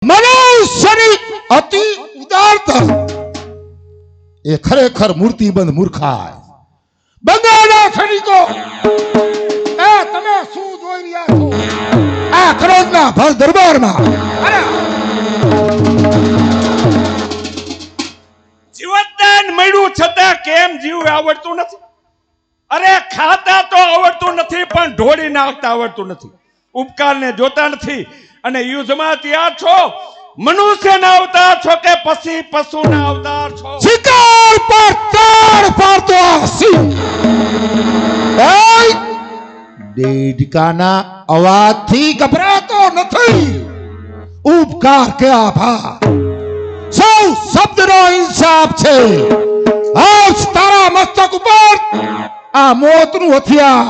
મનુષ્યની અતિ ઉદારતા એ ખરેખર મૂર્તિબંધ મૂર્ખાય. બંગાળના સૈનિકો, એ તમે શું જોઈ રહ્યા છો આ ક્રોધના ભર દરબારમાં? અરે જીવતદાન મળ્યું છતાં કેમ જીવ આવડતું નથી? અરે ખાતા તો આવડતું નથી, પણ ઢોળી નાખતા આવડતું નથી. ઉપકારને જોતા નથી અને યુદ્ધમાં તૈયાર છો. મનુષ્યના અવતાર છો કે પછી પશુના અવતાર છો? શિકાર પર તાળ પાડતો સિંહ દેડકાના અવાજથી ગભરાતો નથી. ઉપકાર કે આભાર સૌ શબ્દનો ઇન્સાફ છે. આજ તારા મસ્તક ઉપર આ મોતનું હથિયાર.